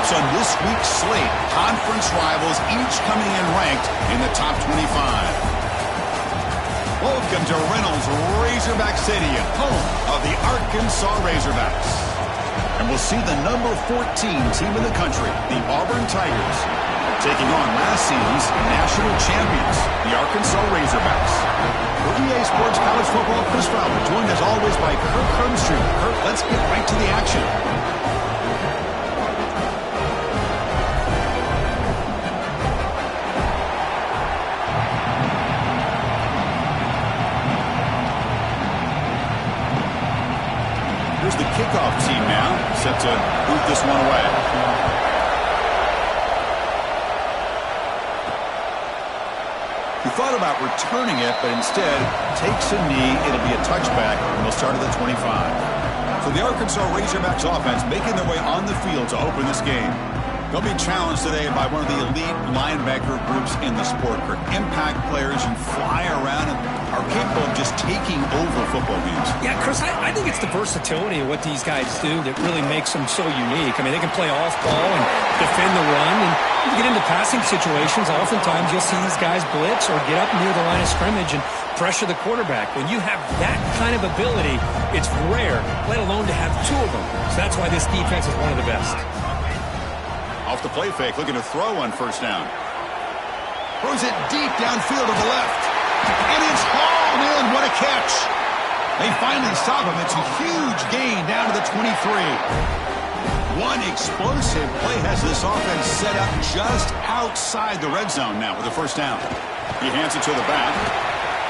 matchups on this week's slate. Conference rivals, each coming in ranked in the top 25. Welcome to Reynolds Razorback Stadium, home of the Arkansas Razorbacks. And we'll see the number 14 team in the country, the Auburn Tigers, taking on last season's national champions, the Arkansas Razorbacks. For EA Sports College Football, Chris Fowler, joined as always by Kirk Hermstreet. Kirk, let's get right to the action. Here's the kickoff team now, set to boot this one away. He thought about returning it, but instead takes a knee. It'll be a touchback, and they'll start at the 25. So the Arkansas Razorbacks offense making their way on the field to open this game. They'll be challenged today by one of the elite linebacker groups in the sport. Impact players who fly around and are capable of just taking over football games. Yeah, Chris, I think it's the versatility of what these guys do that really makes them so unique. I mean, they can play off ball and defend the run, and you get into passing situations, oftentimes you'll see these guys blitz or get up near the line of scrimmage and pressure the quarterback. When you have that kind of ability, it's rare, let alone to have two of them. So that's why this defense is one of the best. Off the play fake, looking to throw on first down. Throws it deep downfield to the left. And it's hauled in. What a catch. They finally stop him. It's a huge gain down to the 23. One explosive play has this offense set up just outside the red zone now with the first down. He hands it to the back,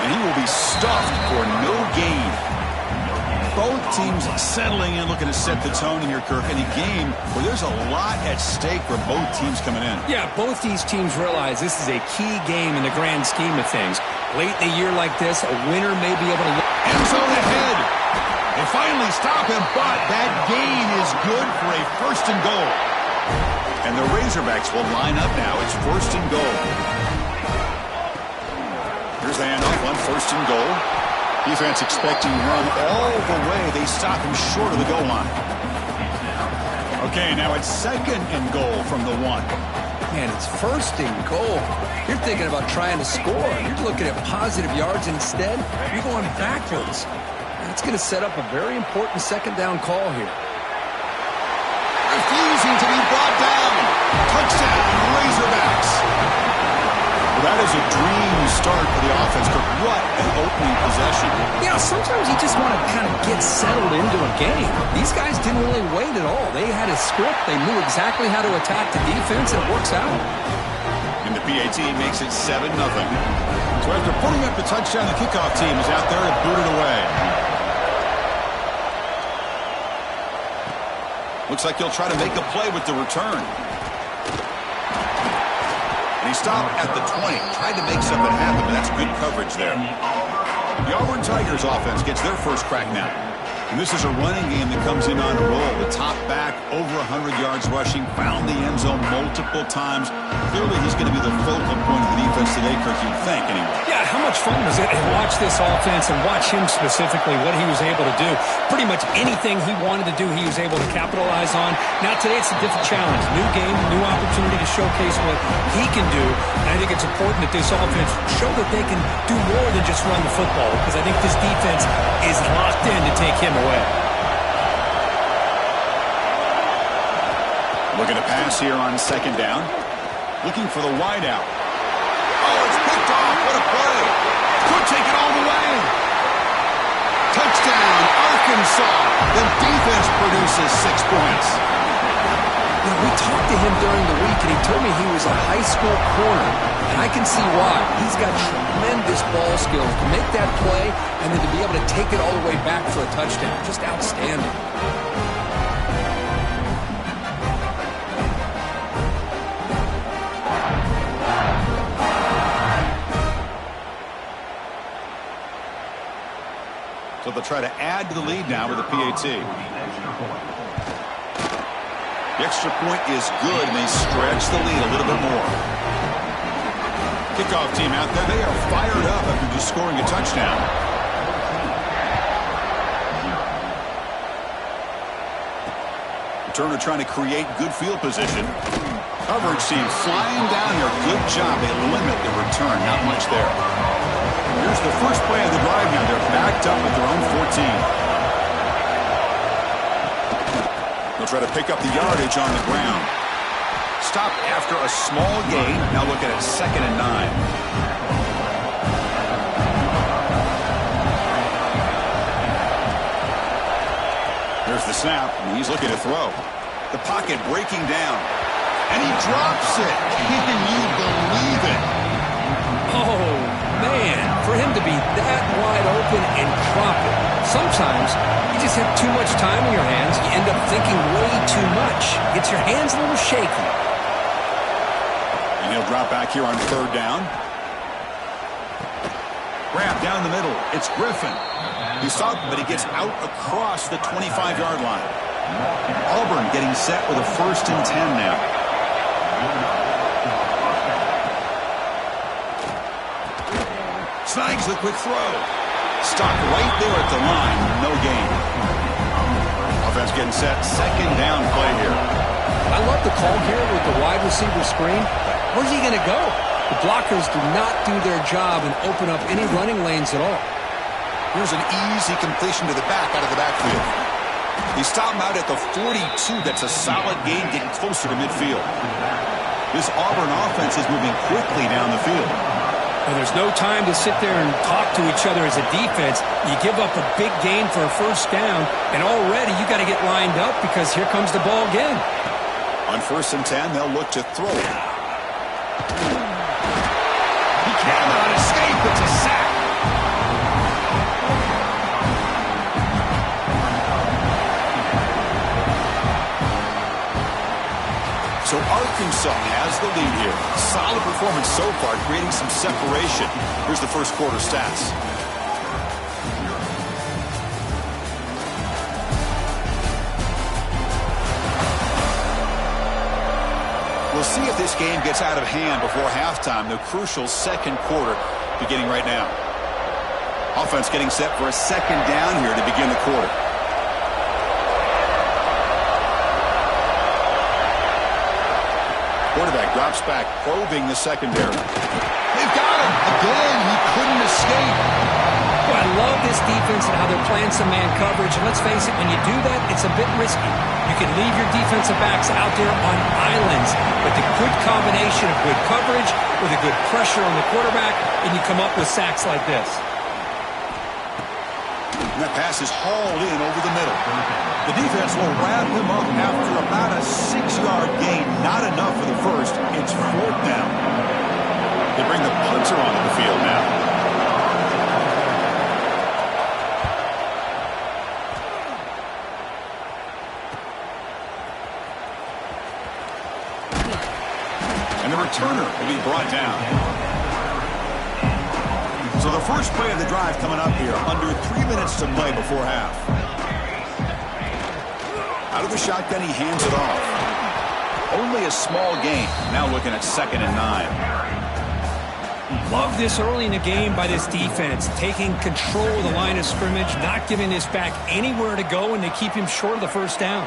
and he will be stuffed for no gain. Both teams settling in, looking to set the tone in here, Kirk, in a game where there's a lot at stake for both teams coming in. Yeah, both these teams realize this is a key game in the grand scheme of things. Late in a year like this, a winner may be able to look. End zone ahead. They finally stop him, but that gain is good for a first and goal. And the Razorbacks will line up now. It's first and goal. Here's the handoff on first and goal. Defense expecting run all the way. They stop him short of the goal line. Okay, now it's second and goal from the 1. Man, it's first and goal. You're thinking about trying to score. You're looking at positive yards instead. You're going backwards. That's going to set up a very important second down call here. Refusing to be brought down. Touchdown, Razorbacks. That is a dream start for the offense, but what an opening possession. Yeah, sometimes you just want to kind of get settled into a game. These guys didn't really wait at all. They had a script. They knew exactly how to attack the defense, and it works out. And the PAT makes it 7-0. So after putting up the touchdown, the kickoff team is out there to boot it away. Looks like he'll try to make a play with the return. And he stopped at the 20. Tried to make something happen, but that's good coverage there. The Auburn Tigers offense gets their first crack now. And this is a running game that comes in on a roll. The top back, over 100 yards rushing, found the end zone multiple times. Clearly, he's going to be the focal point of the defense today, Kirk, you'd think, anyway. Yeah, how much fun was it to watch this offense and watch him specifically, what he was able to do. Pretty much anything he wanted to do, he was able to capitalize on. Now, today, it's a different challenge. New game, new opportunity to showcase what he can do. And I think it's important that this offense show that they can do more than just run the football, because I think this defense is locked in to take him away. Looking to pass here on second down. Looking for the wideout. Oh, it's picked off. What a play. Could take it all the way. Touchdown, Arkansas. The defense produces 6 points. You know, we talked to him during the week, and he told me he was a high school corner. And I can see why. He's got tremendous ball skills to make that play and then to be able to take it all the way back for a touchdown. Just outstanding. So they'll try to add to the lead now with the PAT. The extra point is good, and they stretch the lead a little bit more. Kickoff team out there. They are fired up after just scoring a touchdown. Turner trying to create good field position. Coverage seems flying down here. Good job. They limit the return. Not much there. Here's the first play of the drive now. They're backed up at their own 14. They'll try to pick up the yardage on the ground. Stop after a small gain. Now looking at 2nd and 9. There's the snap, and he's looking to throw. The pocket breaking down. And he drops it. Can you believe it? Oh, man. For him to be that wide open and drop it. Sometimes you just have too much time in your hands. You end up thinking way too much. Gets your hands a little shaky. And he'll drop back here on 3rd down. Grab down the middle. It's Griffin. He's up, but he gets out across the 25-yard line. Auburn getting set with a 1st and 10 now. Snags the quick throw. Stopped right there at the line. No gain. Offense getting set. 2nd down play here. I love the call here with the wide receiver screen. Where's he going to go? The blockers do not do their job and open up any running lanes at all. Here's an easy completion to the back out of the backfield. He stopped him out at the 42. That's a solid gain, getting closer to midfield. This Auburn offense is moving quickly down the field. And there's no time to sit there and talk to each other as a defense. You give up a big gain for a 1st down, and already you got to get lined up because here comes the ball again. On 1st and 10, they'll look to throw. He cannot escape. It's a sack. So Arkansas has the lead here. Solid performance so far, creating some separation. Here's the first quarter stats. We'll see if this game gets out of hand before halftime. The crucial 2nd quarter beginning right now. Offense getting set for a 2nd down here to begin the quarter. Quarterback drops back, probing the secondary. They've got him. Again, he couldn't escape. Well, I love this defense and how they're playing some man coverage. And let's face it, when you do that, it's a bit risky. You can leave your defensive backs out there on islands. But the good combination of good coverage with a good pressure on the quarterback, and you come up with sacks like this. And that pass is hauled in over the middle. The defense will wrap him up after about a 6-yard gain. Not enough for the 1st. It's 4th down. They bring the punter onto the field now. And the returner will be brought down. So the first play of the drive coming up here. Under 3 minutes to play before half. Out of the shotgun, he hands it off. Only a small gain. Now looking at 2nd and 9. Love this early in the game by this defense. Taking control of the line of scrimmage, not giving this back anywhere to go, and they keep him short of the 1st down.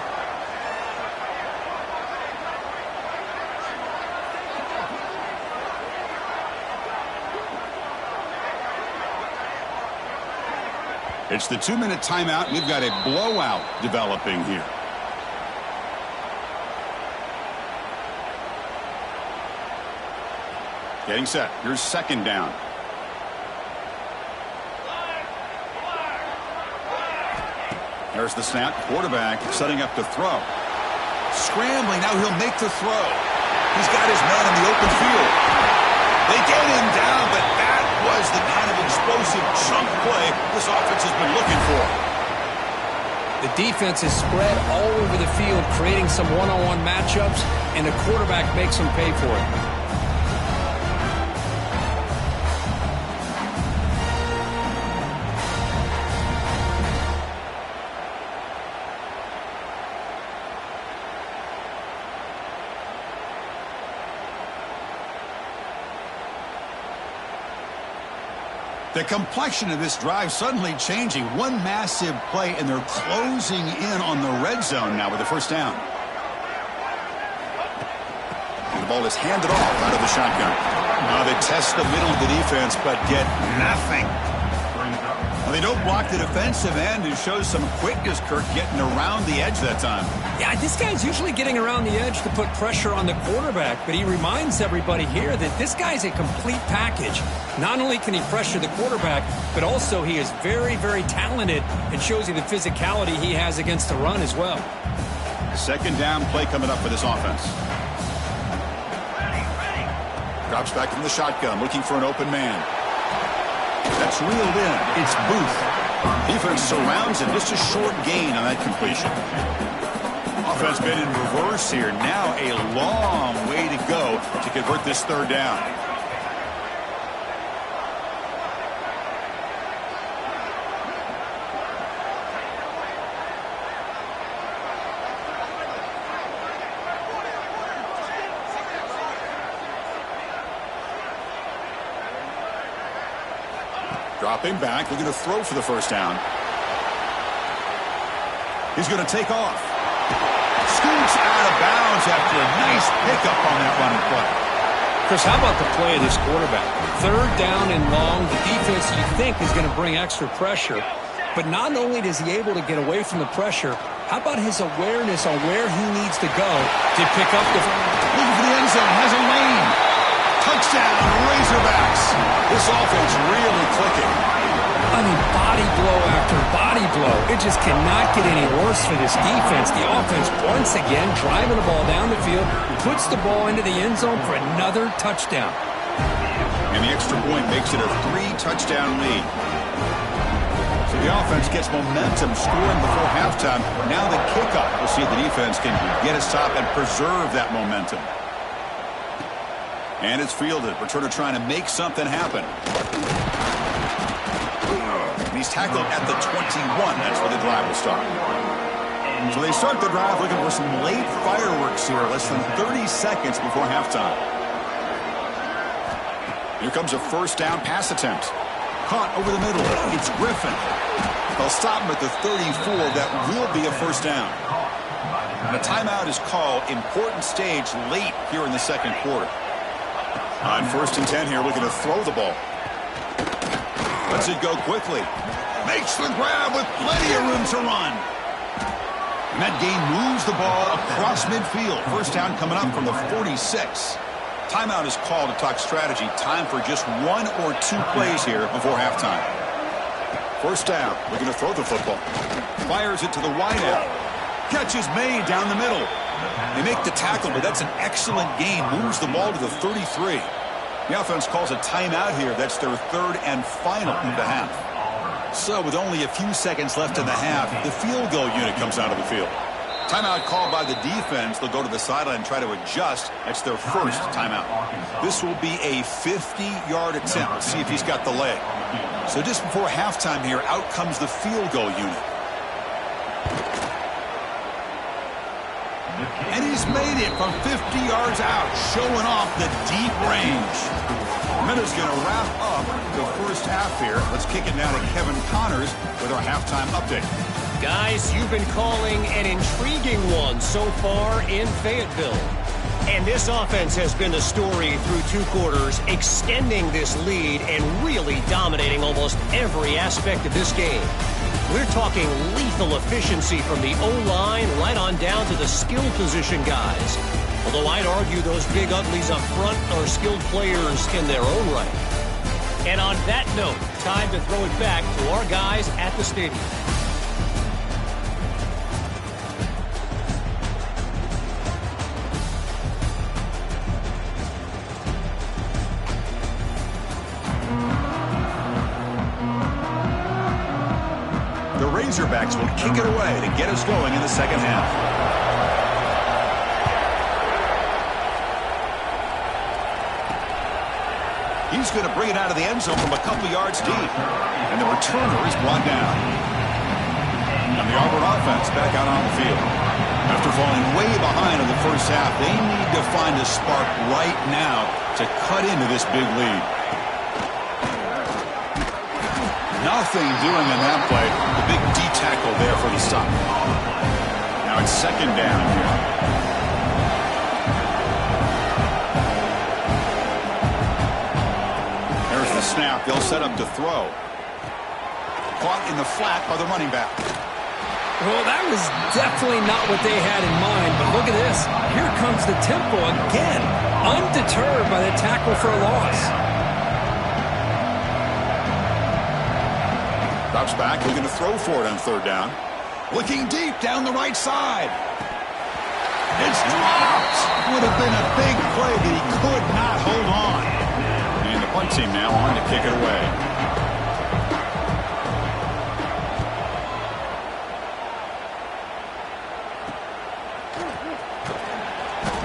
It's the 2-minute timeout. We've got a blowout developing here. Getting set. Here's 2nd down. There's the snap. Quarterback setting up to throw. Scrambling. Now he'll make the throw. He's got his man in the open field. They get him down, but that was the kind of explosive chunk play this offense has been looking for. The defense is spread all over the field, creating some one-on-one matchups, and the quarterback makes them pay for it. The complexion of this drive suddenly changing. One massive play, and they're closing in on the red zone now with the 1st down. And the ball is handed off out of the shotgun. Now they test the middle of the defense, but get nothing. Well, they don't block the defensive end, who shows some quickness, Kirk, getting around the edge that time. Yeah, this guy's usually getting around the edge to put pressure on the quarterback, but he reminds everybody here that this guy's a complete package. Not only can he pressure the quarterback, but also he is very, very talented and shows you the physicality he has against the run as well. Second down play coming up for this offense. Drops back from the shotgun, looking for an open man. That's reeled in. It's Booth. Defense surrounds him. Just a short gain on that completion. Offense been in reverse here. Now a long way to go to convert this third down. Dropping back, looking to throw for the first down. He's going to take off. Scoots out of bounds after a nice pickup on that running play. Chris, how about the play of this quarterback? Third down and long. The defense, you think, is going to bring extra pressure. But not only is he able to get away from the pressure, how about his awareness on where he needs to go to pick up the... Looking for the end zone, has a lane. Touchdown, Razorbacks. This offense really clicking. I mean, body blow after body blow. It just cannot get any worse for this defense. The offense, once again, driving the ball down the field, puts the ball into the end zone for another touchdown. And the extra point makes it a 3-touchdown lead. So the offense gets momentum, scoring before halftime. Now the kickoff. We'll see if the defense can get a stop and preserve that momentum. And it's fielded. Returner trying to make something happen. And he's tackled at the 21. That's where the drive will start. So they start the drive looking for some late fireworks here. Less than 30 seconds before halftime. Here comes a first down pass attempt. Caught over the middle. It's Griffin. They'll stop him at the 34. That will be a first down. And a timeout is called. Important stage late here in the second quarter. On 1st and 10 here, looking to throw the ball. Lets it go quickly. Makes the grab with plenty of room to run. And that gain moves the ball across midfield. First down coming up from the 46. Timeout is called to talk strategy. Time for just 1 or 2 plays here before halftime. First down, looking to throw the football. Fires it to the wideout. Catch is made down the middle. They make the tackle, but that's an excellent gain. Moves the ball to the 33. The offense calls a timeout here. That's their third and final of the half. So with only a few seconds left in the half, the field goal unit comes out of the field. Timeout called by the defense. They'll go to the sideline and try to adjust. That's their first timeout. This will be a 50-yard attempt. Let's see if he's got the leg. So just before halftime here, out comes the field goal unit. And he's made it from 50 yards out, showing off the deep range. Minutes going to wrap up the first half here. Let's kick it now to Kevin Connors with our halftime update. Guys, you've been calling an intriguing one so far in Fayetteville. And this offense has been the story through 2 quarters, extending this lead and really dominating almost every aspect of this game. We're talking lethal efficiency from the O-line right on down to the skill position guys. Although I'd argue those big uglies up front are skilled players in their own right. And on that note, time to throw it back to our guys at the stadium. The Razorbacks will kick it away to get us going in the second half. He's going to bring it out of the end zone from a couple yards deep. And the returner is brought down. And the Auburn offense back out on the field. After falling way behind in the first half, they need to find a spark right now to cut into this big lead. Nothing doing in that play. The big D tackle there for the stop. Now it's second down here. set up to throw. Caught in the flat by the running back. Well, that was definitely not what they had in mind, but look at this. Here comes the tempo again, undeterred by the tackle for a loss. Drops back, looking to throw for it on third down. Looking deep down the right side. It's dropped. Would have been a big play, but he could not hold on. And the punt team now on to kick it away.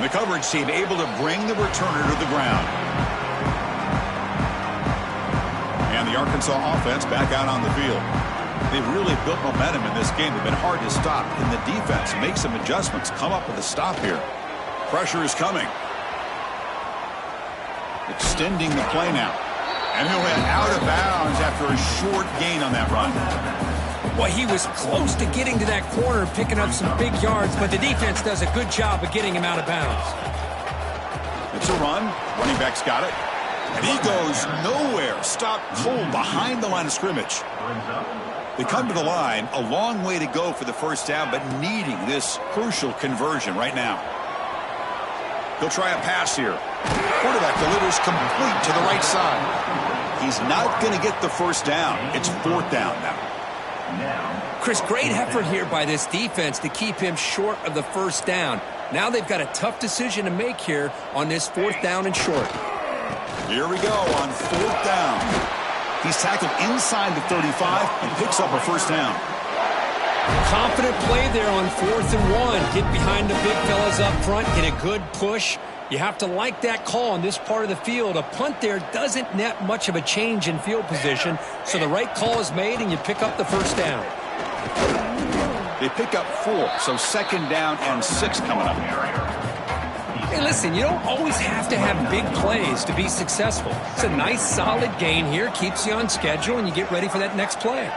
The coverage team able to bring the returner to the ground. And the Arkansas offense back out on the field. They've really built momentum in this game. They've been hard to stop. Can the defense make some adjustments, come up with a stop here? Pressure is coming. Extending the play now. And he'll head out of bounds after a short gain on that run. Well, he was close to getting to that corner, picking up some big yards, but the defense does a good job of getting him out of bounds. It's a run. Running back's got it. And he goes nowhere. Stopped cold behind the line of scrimmage. They come to the line, a long way to go for the first down, but needing this crucial conversion right now. He'll try a pass here. Quarterback delivers complete to the right side. He's not going to get the first down. It's fourth down now. Chris, great effort here by this defense to keep him short of the first down. Now they've got a tough decision to make here on this fourth down and short. Here we go on fourth down. He's tackled inside the 35 and picks up a first down. Confident play there on 4th and 1. Get behind the big fellas up front, get a good push. You have to like that call on this part of the field. A punt there doesn't net much of a change in field position, so the right call is made and you pick up the first down. They pick up 4, so second down and 6 coming up. Hey, listen, you don't always have to have big plays to be successful. It's a nice, solid gain here, keeps you on schedule, and you get ready for that next play.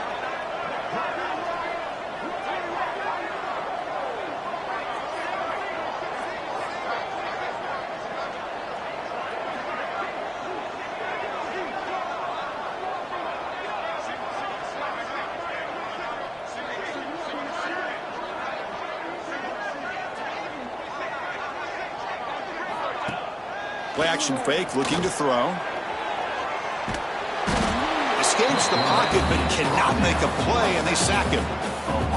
Play action fake, looking to throw. Escapes the pocket, but cannot make a play, and they sack him.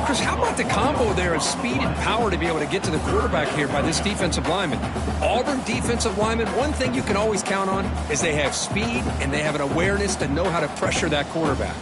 Chris, how about the combo there of speed and power to be able to get to the quarterback here by this defensive lineman? Auburn defensive lineman, one thing you can always count on is they have speed and they have an awareness to know how to pressure that quarterback.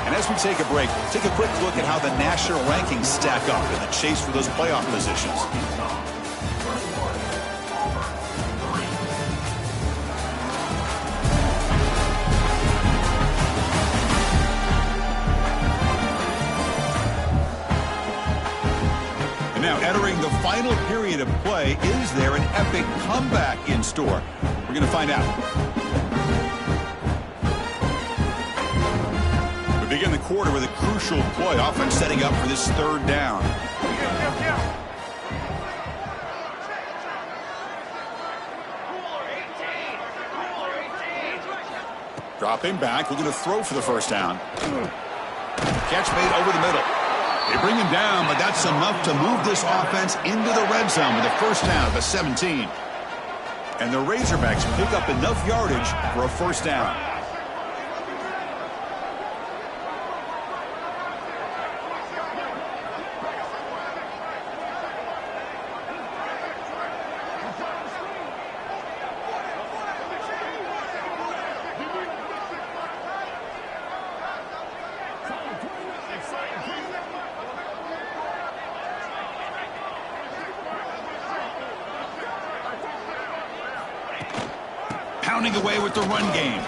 And as we take a break, take a quick look at how the national rankings stack up in the chase for those playoff positions. And now entering the final period of play, is there an epic comeback in store? We're going to find out. Begin the quarter with a crucial play, offense setting up for this third down. Dropping back, looking to throw for the first down. Catch made over the middle. They bring him down, but that's enough to move this offense into the red zone with a first down of a 17. And the Razorbacks pick up enough yardage for a first down. Pounding away with the run game.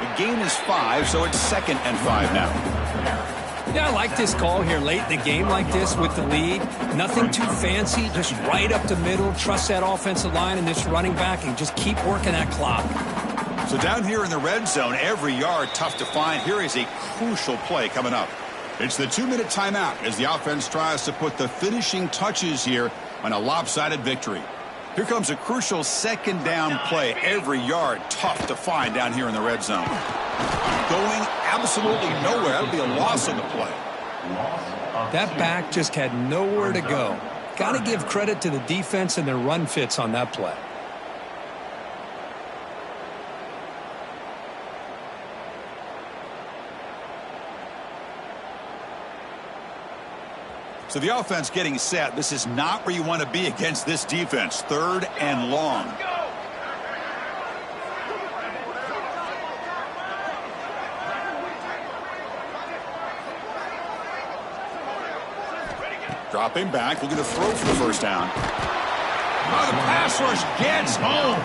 The gain is 5, so it's 2nd and 5 now. Yeah, I like this call here late in the game like this with the lead. Nothing too fancy, just right up the middle. Trust that offensive line and this running back and just keep working that clock. So down here in the red zone, every yard tough to find. Here is a crucial play coming up. It's the 2-minute timeout as the offense tries to put the finishing touches here on a lopsided victory. Here comes a crucial second down play. Every yard tough to find down here in the red zone. Going absolutely nowhere. That'll be a loss on the play. That back just had nowhere to go. Got to give credit to the defense and their run fits on that play. So the offense getting set. This is not where you want to be against this defense. 3rd and long. Dropping back, looking to throw for the first down. Oh, the pass rush gets home.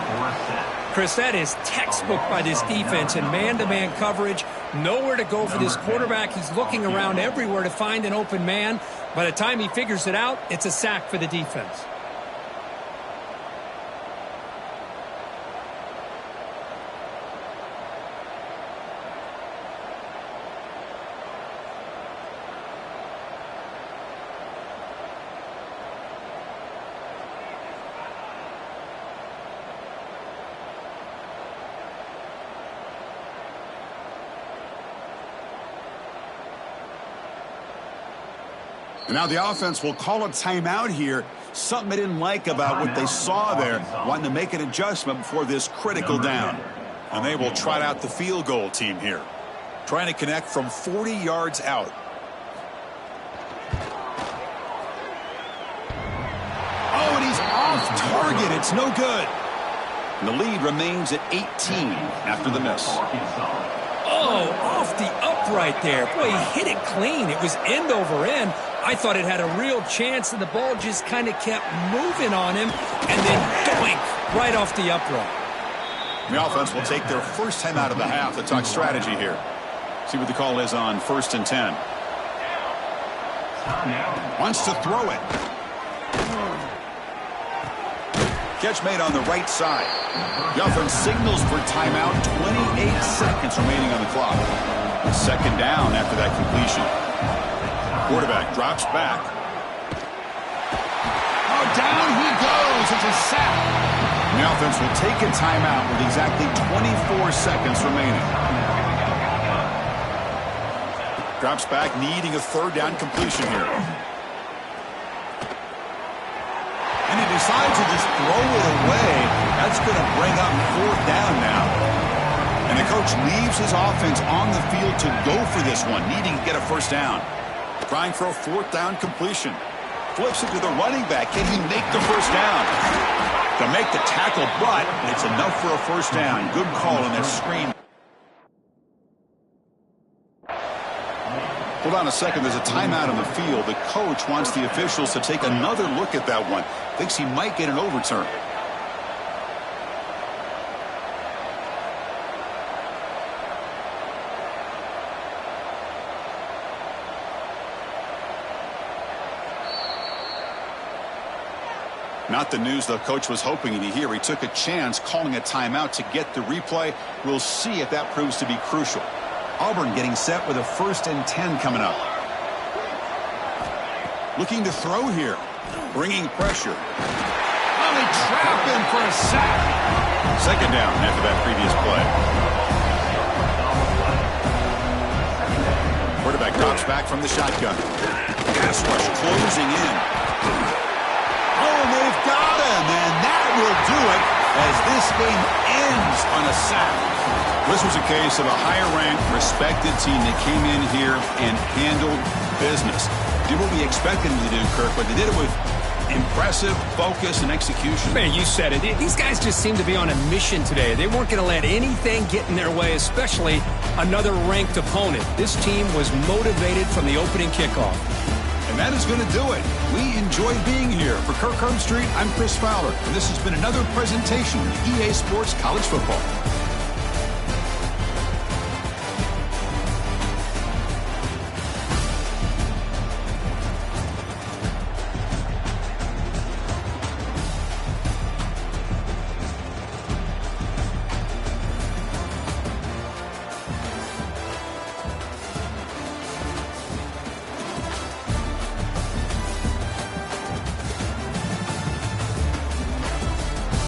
Chris, that is textbook by this defense in man-to-man coverage. Nowhere to go for this quarterback. He's looking around everywhere to find an open man. By the time he figures it out, it's a sack for the defense. And now the offense will call a timeout here. Something they didn't like about what they saw there. Wanting to make an adjustment before this critical down. And they will trot out the field goal team here. Trying to connect from 40 yards out. Oh, and he's off target. It's no good. And the lead remains at 18 after the miss. Oh, off the upright there. Boy, he hit it clean. It was end over end. I thought it had a real chance, and the ball just kind of kept moving on him, and then doink, right off the upright. The offense will take their first time out of the half to talk strategy here. See what the call is on 1st and 10. Wants to throw it. Catch made on the right side. The offense signals for timeout. 28 seconds remaining on the clock. Second down after that completion. Quarterback drops back. Oh, down he goes. It's a sack. And the offense will take a timeout with exactly 24 seconds remaining. Drops back, needing a 3rd down completion here. And he decides to just throw it away. That's going to bring up 4th down now. And the coach leaves his offense on the field to go for this one, needing to get a 1st down. Trying for a 4th down completion. Flips it to the running back. Can he make the 1st down? To make the tackle, but it's enough for a 1st down. Good call on that screen. Hold on a second. There's a timeout on the field. The coach wants the officials to take another look at that one. Thinks he might get an overturn. Not the news the coach was hoping to hear. He took a chance calling a timeout to get the replay. We'll see if that proves to be crucial. Auburn getting set with a 1st and 10 coming up. Looking to throw here. Bringing pressure. Oh, they trap him for a sack. Second down after that previous play. Quarterback drops back from the shotgun. Pass rush closing in. Oh, and they've got him, and that will do it as this game ends on a sack. This was a case of a higher-ranked, respected team that came in here and handled business. Did what we expected them to do, Kirk, but they did it with impressive focus and execution. Man, you said it. These guys just seem to be on a mission today. They weren't going to let anything get in their way, especially another ranked opponent. This team was motivated from the opening kickoff. And that is going to do it. We enjoy being here. For Kirk Herbstreit, I'm Chris Fowler, and this has been another presentation of EA Sports College Football.